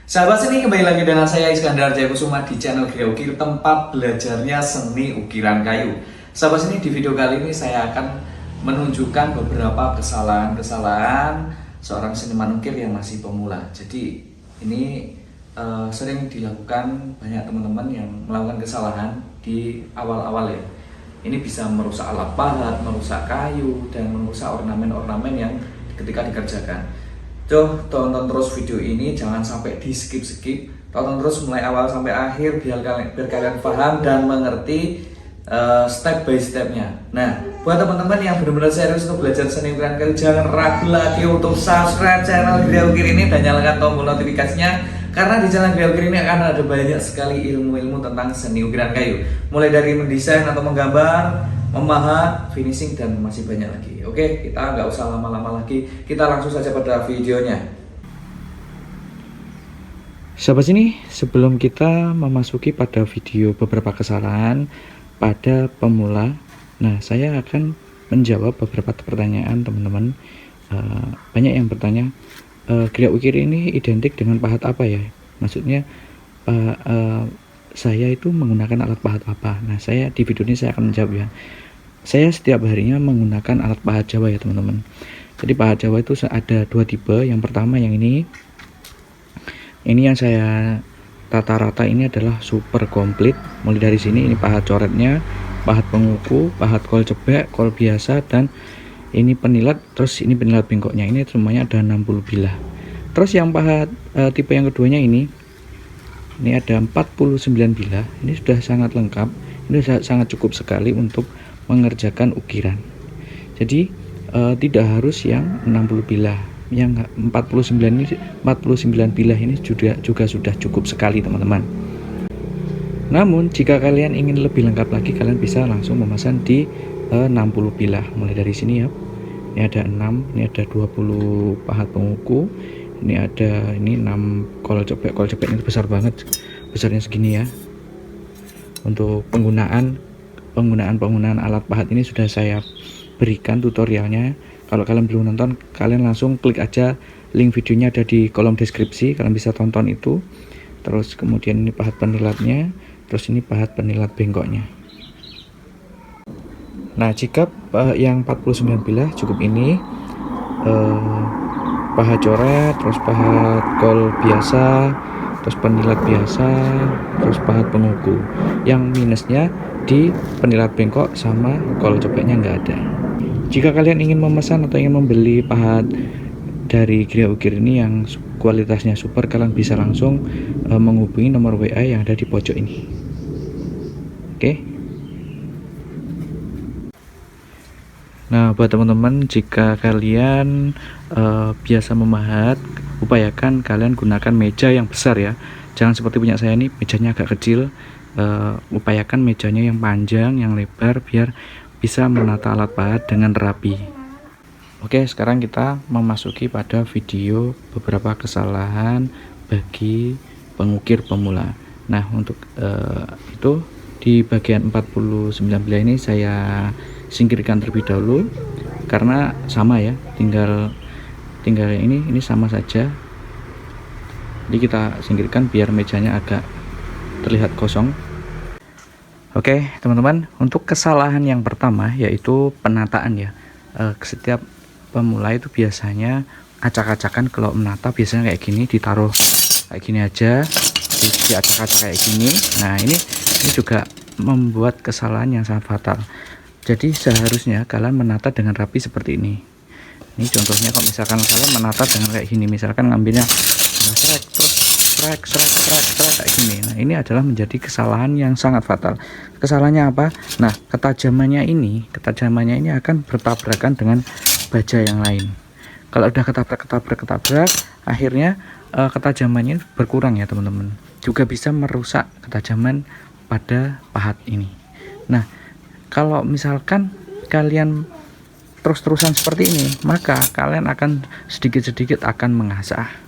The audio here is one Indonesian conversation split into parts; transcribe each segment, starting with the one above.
Sahabat seni, kembali lagi dengan saya Iskandar Jayakusuma di channel Gria Ukir, tempat belajarnya seni ukiran kayu. Sahabat seni, di video kali ini saya akan menunjukkan beberapa kesalahan-kesalahan seorang seniman ukir yang masih pemula. Jadi ini sering dilakukan banyak teman-teman yang melakukan kesalahan di awal-awal ya. Ini bisa merusak alat pahat, merusak kayu, dan merusak ornamen-ornamen yang ketika dikerjakan. Tonton terus video ini, jangan sampai di skip-skip. Tonton terus mulai awal sampai akhir biar kalian paham dan mengerti step by stepnya. Nah, buat teman-teman yang benar-benar serius untuk belajar seni ukiran kayu, jangan ragu lagi untuk subscribe channel Gria Ukir ini dan nyalakan tombol notifikasinya, karena di channel Gria Ukir ini akan ada banyak sekali ilmu-ilmu tentang seni ukiran kayu, mulai dari mendesain atau menggambar, memahat, finishing, dan masih banyak lagi. Oke, kita nggak usah lama-lama lagi, kita langsung saja pada videonya. Sahabat sini, sebelum kita memasuki pada video beberapa kesalahan pada pemula, nah saya akan menjawab beberapa pertanyaan teman-teman. Banyak yang bertanya, Gria Ukir ini identik dengan pahat apa ya? Maksudnya saya itu menggunakan alat pahat apa? Nah, saya di video ini saya akan menjawab ya. Saya setiap harinya menggunakan alat pahat Jawa ya teman-teman. Jadi pahat Jawa itu ada dua tipe. Yang pertama yang ini yang saya tata rata ini adalah super komplit. Mulai dari sini, ini pahat coretnya, pahat penguku, pahat kol cebek, kol biasa, dan ini penilat. Terus ini penilat bengkoknya, ini semuanya ada 60 bilah. Terus yang pahat tipe yang keduanya ini ada 49 bilah. Ini sudah sangat lengkap, ini sudah sangat cukup sekali untuk mengerjakan ukiran. Jadi tidak harus yang 60 bilah, yang 49 bilah ini juga sudah cukup sekali teman-teman. Namun jika kalian ingin lebih lengkap lagi, kalian bisa langsung memesan di 60 bilah. Mulai dari sini ya, ini ada 6, ini ada 20 pahat penguku, ini ada 6 kol cebek. Kol cebek ini besar banget, besarnya segini ya. Untuk penggunaan alat pahat ini sudah saya berikan tutorialnya. Kalau kalian belum nonton, kalian langsung klik aja link videonya, ada di kolom deskripsi, kalian bisa tonton itu. Terus kemudian ini pahat penilatnya, terus ini pahat penilat bengkoknya. Nah, jika yang 49 bilah cukup ini, pahat coret, terus pahat kol biasa, terus penilat biasa, terus pahat penguku. Yang minusnya di penilat bengkok sama kol cebeknya nggak ada. Jika kalian ingin memesan atau ingin membeli pahat dari Gria Ukir ini yang kualitasnya super, kalian bisa langsung menghubungi nomor WA yang ada di pojok ini. Oke. Nah, buat teman-teman, jika kalian biasa memahat, upayakan kalian gunakan meja yang besar ya. Jangan seperti punya saya ini, mejanya agak kecil. Upayakan mejanya yang panjang, yang lebar, biar bisa menata alat pahat dengan rapi. Oke, sekarang kita memasuki pada video beberapa kesalahan bagi pengukir pemula. Nah, untuk itu di bagian 49 bilah ini saya singkirkan terlebih dahulu, karena sama ya, tinggal ini sama saja. Jadi kita singkirkan biar mejanya agak terlihat kosong. Oke teman-teman, untuk kesalahan yang pertama yaitu penataan ya. Setiap pemula itu biasanya acak-acakan. Kalau menata biasanya kayak gini, ditaruh kayak gini aja, diacak-acak kayak gini. Nah, ini juga membuat kesalahan yang sangat fatal. Jadi seharusnya kalian menata dengan rapi seperti ini. Ini contohnya, kalau misalkan kalian menata dengan kayak gini, misalkan ngambilnya kayak gini. Nah, ini adalah menjadi kesalahan yang sangat fatal. Kesalahannya apa? Nah, ketajamannya ini akan bertabrakan dengan baja yang lain. Kalau udah ketabrak, akhirnya ketajamannya berkurang ya teman-teman. Juga bisa merusak ketajaman pada pahat ini. Nah, kalau misalkan kalian terus-terusan seperti ini, maka kalian akan sedikit-sedikit akan mengasah.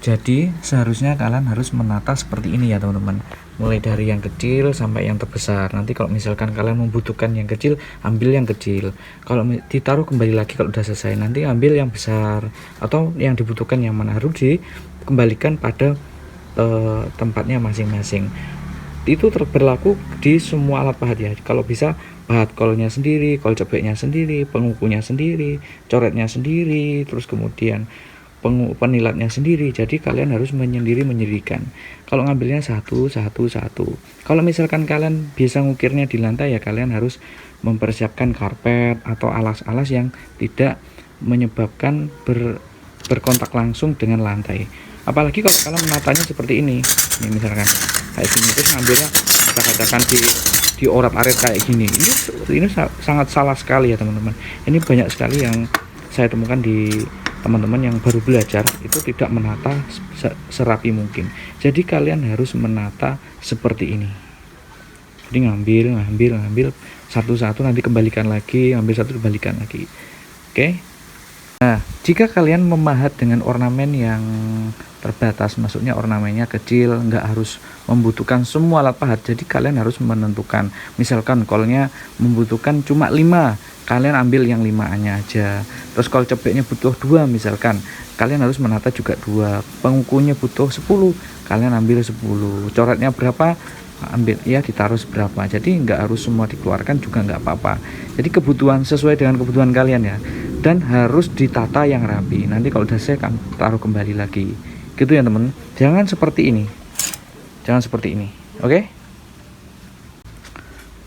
Jadi seharusnya kalian harus menata seperti ini ya teman-teman, mulai dari yang kecil sampai yang terbesar. Nanti kalau misalkan kalian membutuhkan yang kecil, ambil yang kecil. Kalau ditaruh kembali lagi kalau udah selesai, nanti ambil yang besar. Atau yang dibutuhkan yang mana, harus kembalikan pada tempatnya masing-masing. Itu berlaku di semua alat pahat ya. Kalau bisa pahat kolnya sendiri, kol cebeknya sendiri, pengukunya sendiri, coretnya sendiri, terus kemudian penilatnya sendiri. Jadi kalian harus menyendiri-menyendirikan. Kalau ngambilnya satu. Kalau misalkan kalian bisa ngukirnya di lantai ya, kalian harus mempersiapkan karpet atau alas-alas yang tidak menyebabkan berkontak langsung dengan lantai. Apalagi kalau kalian menatanya seperti ini misalkan kayak gini, terus ngambilnya katakan di orat-arit kayak gini, ini sangat salah sekali ya teman-teman. Ini banyak sekali yang saya temukan di teman-teman yang baru belajar, itu tidak menata serapi mungkin. Jadi kalian harus menata seperti ini. Jadi ngambil satu-satu, nanti kembalikan lagi, ambil satu kembalikan lagi. Oke. Nah, jika kalian memahat dengan ornamen yang terbatas, maksudnya ornamennya kecil, nggak harus membutuhkan semua alat pahat. Jadi kalian harus menentukan, misalkan kolnya membutuhkan cuma 5, kalian ambil yang 5-nya aja. Terus kol cebeknya butuh 2 misalkan, kalian harus menata juga 2. Pengukunya butuh 10, kalian ambil 10. Coretnya berapa, ambil ya, ditaruh seberapa. Jadi nggak harus semua dikeluarkan juga nggak apa-apa. Jadi kebutuhan sesuai dengan kebutuhan kalian ya, dan harus ditata yang rapi. Nanti kalau udah saya akan taruh kembali lagi gitu ya teman. Jangan seperti ini, oke.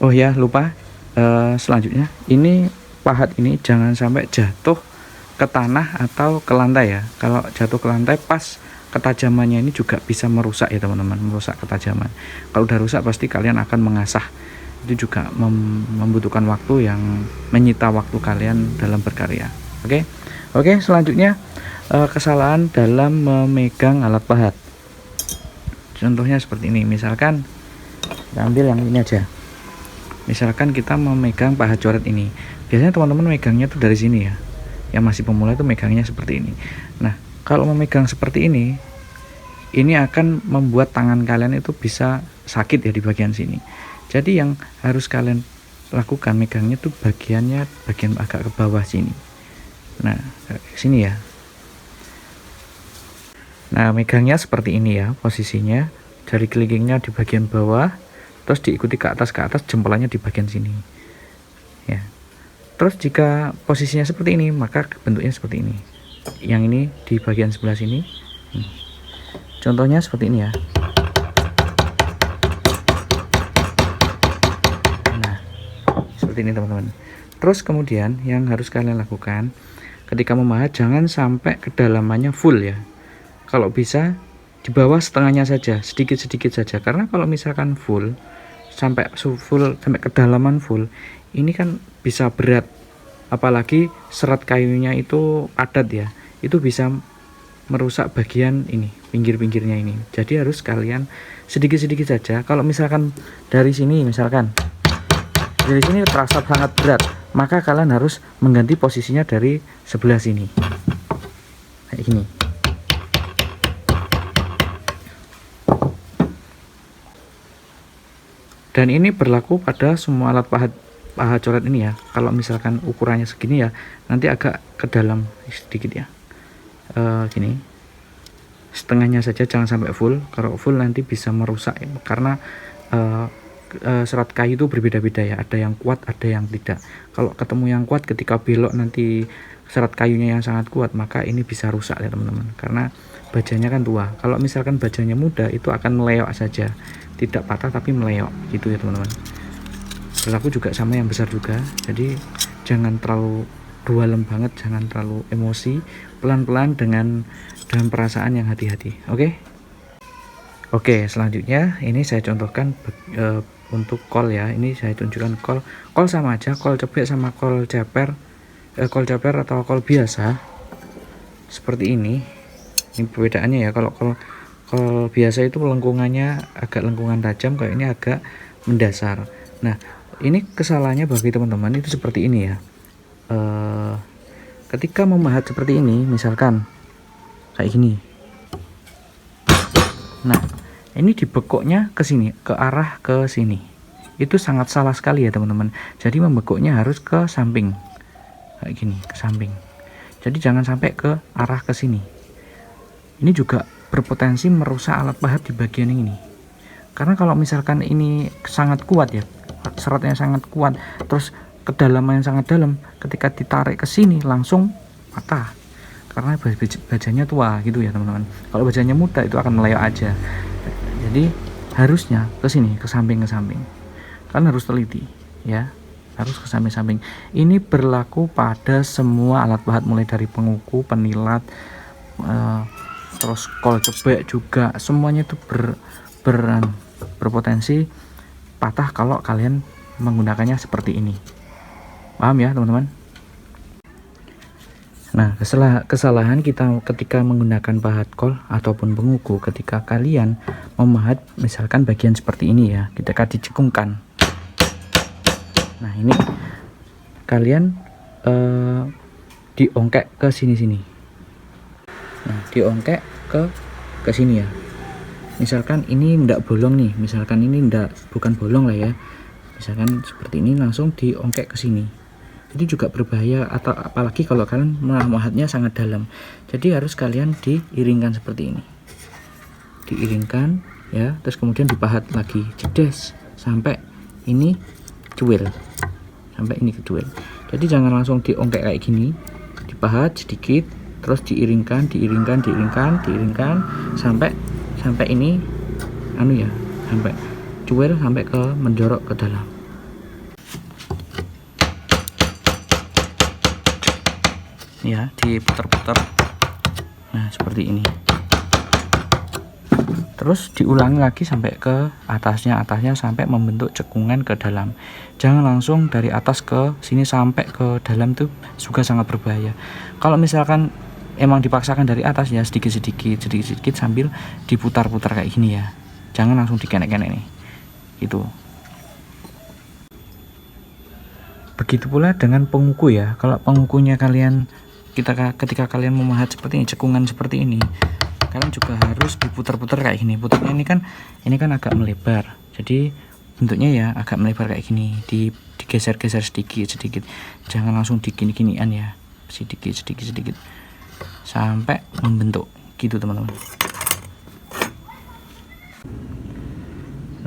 Oh ya, lupa, selanjutnya ini pahat ini jangan sampai jatuh ke tanah atau ke lantai ya. Kalau jatuh ke lantai, pas ketajamannya ini juga bisa merusak ya teman-teman, merusak ketajaman. Kalau udah rusak pasti kalian akan mengasah. Itu juga membutuhkan waktu yang menyita waktu kalian dalam berkarya. Oke, selanjutnya kesalahan dalam memegang alat pahat. Contohnya seperti ini, misalkan kita ambil yang ini aja. Misalkan kita memegang pahat coret ini, biasanya teman-teman megangnya tuh dari sini ya. Yang masih pemula itu megangnya seperti ini. Nah, kalau memegang seperti ini akan membuat tangan kalian itu bisa sakit ya di bagian sini. Jadi yang harus kalian lakukan, megangnya tuh bagian agak ke bawah sini. Nah, sini ya. Nah, megangnya seperti ini ya posisinya. Jari kelingkingnya di bagian bawah, terus diikuti ke atas, jempolnya di bagian sini. Ya. Terus jika posisinya seperti ini, maka bentuknya seperti ini. Yang ini di bagian sebelah sini. Contohnya seperti ini ya. Nah, seperti ini teman-teman. Terus kemudian yang harus kalian lakukan ketika memahat, jangan sampai kedalamannya full ya. Kalau bisa di bawah setengahnya saja, sedikit-sedikit saja. Karena kalau misalkan full sampai kedalaman full, ini kan bisa berat. Apalagi serat kayunya itu padat ya. Itu bisa merusak bagian ini, pinggir-pinggirnya ini. Jadi harus kalian sedikit-sedikit saja. Kalau misalkan dari sini terasa sangat berat, maka kalian harus mengganti posisinya dari sebelah sini kayak gini. Dan ini berlaku pada semua alat pahat coret ini ya. Kalau misalkan ukurannya segini ya, nanti agak ke dalam sedikit ya. Gini, setengahnya saja, jangan sampai full. Kalau full nanti bisa merusak ya, karena serat kayu itu berbeda-beda ya, ada yang kuat, ada yang tidak. Kalau ketemu yang kuat, ketika belok nanti serat kayunya yang sangat kuat, maka ini bisa rusak ya teman-teman, karena bajanya kan tua. Kalau misalkan bajanya muda, itu akan meleok saja, tidak patah tapi meleok gitu ya teman-teman. Berlaku juga sama yang besar juga. Jadi jangan terlalu dualem banget, jangan terlalu emosi, pelan-pelan dengan perasaan yang hati-hati. Oke, selanjutnya ini saya contohkan untuk kol ya. Ini saya tunjukkan kol sama aja, kol cebek sama kol ceper atau kol biasa seperti ini. Ini perbedaannya ya. Kalau kol biasa itu lengkungannya agak lengkungan tajam, kalau ini agak mendasar. Nah, ini kesalahannya bagi teman-teman itu seperti ini ya. Ketika memahat seperti ini, misalkan kayak gini. Nah, ini dibekoknya ke sini, ke arah ke sini. Itu sangat salah sekali ya teman-teman. Jadi membekoknya harus ke samping. Kayak gini, ke samping. Jadi jangan sampai ke arah ke sini. Ini juga berpotensi merusak alat pahat di bagian ini. Karena kalau misalkan ini sangat kuat ya, seratnya sangat kuat, terus kedalaman yang sangat dalam, ketika ditarik ke sini langsung patah. Karena bajanya tua gitu ya teman-teman. Kalau bajanya muda itu akan meleyok aja. Jadi harusnya ke sini, ke samping. Kalian harus teliti ya, harus ke samping. Ini berlaku pada semua alat pahat, mulai dari penguku, penilat, terus kol cebek juga, semuanya itu berpotensi patah kalau kalian menggunakannya seperti ini. Paham ya teman-teman? Nah, kesalahan kita ketika menggunakan pahat kol ataupun penguku, ketika kalian memahat misalkan bagian seperti ini ya, ketika dicekungkan. Nah, ini kalian diongkek ke sini. Nah, diongkek ke sini ya. Misalkan ini ndak bolong nih, misalkan ini bukan bolong lah ya, misalkan seperti ini, langsung diongkek ke sini. Itu juga berbahaya, atau apalagi kalau kalian memahatnya sangat dalam. Jadi harus kalian diiringkan seperti ini, diiringkan ya, terus kemudian dipahat lagi, jedes sampai ini cuil, Jadi jangan langsung diongkek kayak gini, dipahat sedikit, terus diiringkan sampai ini sampai cuil, sampai ke menjorok ke dalam ya, diputar-putar. Nah, seperti ini. Terus diulangi lagi sampai ke atasnya sampai membentuk cekungan ke dalam. Jangan langsung dari atas ke sini sampai ke dalam, tuh juga sangat berbahaya. Kalau misalkan emang dipaksakan dari atas ya, sedikit sambil diputar-putar kayak gini ya, jangan langsung dikenek-kenek nih gitu. Begitu pula dengan penguku ya. Kalau pengukunya kalian ketika kalian memahat seperti ini, cekungan seperti ini, kalian juga harus diputar-putar kayak gini. Putarnya ini kan agak melebar, jadi bentuknya ya agak melebar kayak gini, digeser-geser sedikit. Jangan langsung digini-ginian ya, sedikit sampai membentuk gitu teman-teman.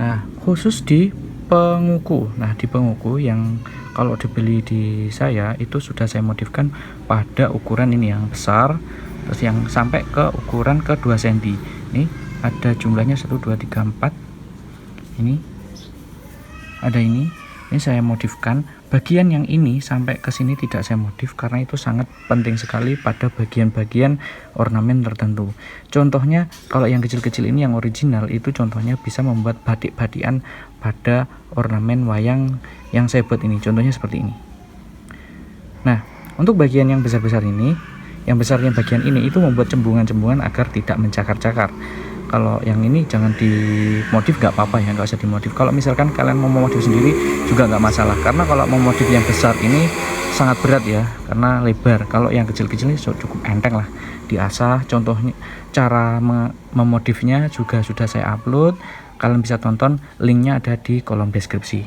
Nah, khusus di penguku. Nah, di penguku yang kalau dibeli di saya itu sudah saya modifkan pada ukuran ini yang besar, terus yang sampai ke ukuran ke 2 cm. Ini ada jumlahnya 1 2 3 4. Ini ada ini saya modifkan. Bagian yang ini sampai ke sini tidak saya modif karena itu sangat penting sekali pada bagian-bagian ornamen tertentu. Contohnya kalau yang kecil-kecil ini yang original itu contohnya bisa membuat batik-batikan pada ornamen wayang yang saya buat ini. Contohnya seperti ini. Nah, untuk bagian yang besar-besar ini, yang besarnya bagian ini itu membuat cembungan-cembungan agar tidak mencakar-cakar. Kalau yang ini jangan dimodif, nggak apa-apa ya, nggak usah dimodif. Kalau misalkan kalian mau memodif sendiri juga nggak masalah, karena kalau memodif yang besar ini sangat berat ya, karena lebar. Kalau yang kecil-kecil ini cukup enteng lah, diasah. Contohnya cara memodifnya juga sudah saya upload, kalian bisa tonton, linknya ada di kolom deskripsi.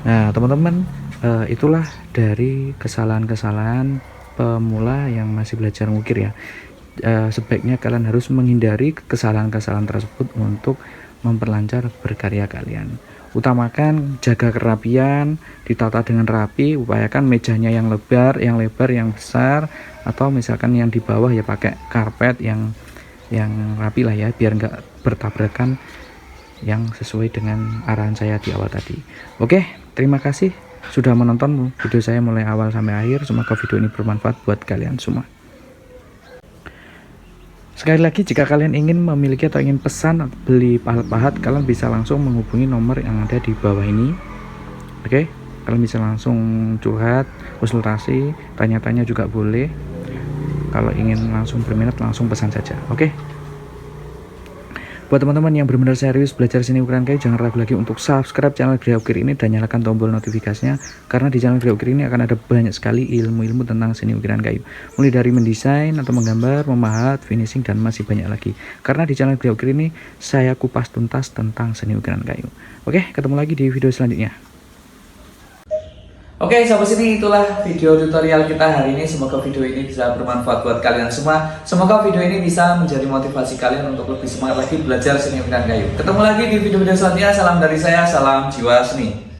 Nah teman-teman, itulah dari kesalahan-kesalahan pemula yang masih belajar ngukir ya. Sebaiknya kalian harus menghindari kesalahan-kesalahan tersebut untuk memperlancar berkarya kalian. Utamakan jaga kerapian, ditata dengan rapi, upayakan mejanya yang lebar, yang besar, atau misalkan yang di bawah ya pakai karpet yang rapi lah ya, biar nggak bertabrakan, yang sesuai dengan arahan saya di awal tadi. Oke, terima kasih sudah menonton video saya mulai awal sampai akhir. Semoga video ini bermanfaat buat kalian semua. Sekali lagi, jika kalian ingin memiliki atau ingin pesan atau beli alat pahat, kalian bisa langsung menghubungi nomor yang ada di bawah ini. Oke, kalian bisa langsung curhat, konsultasi, tanya-tanya juga boleh. Kalau ingin langsung berminat, langsung pesan saja. Oke. Buat teman-teman yang benar-benar serius belajar seni ukiran kayu, jangan ragu lagi untuk subscribe channel Gria Ukir ini dan nyalakan tombol notifikasinya, karena di channel Gria Ukir ini akan ada banyak sekali ilmu-ilmu tentang seni ukiran kayu, mulai dari mendesain atau menggambar, memahat, finishing, dan masih banyak lagi. Karena di channel Gria Ukir ini saya kupas tuntas tentang seni ukiran kayu. Oke, ketemu lagi di video selanjutnya. Oke, sampai sini itulah video tutorial kita hari ini. Semoga video ini bisa bermanfaat buat kalian semua. Semoga video ini bisa menjadi motivasi kalian untuk lebih semangat lagi belajar seni ukiran kayu. Ketemu lagi di video-video selanjutnya. Salam dari saya, salam jiwa seni.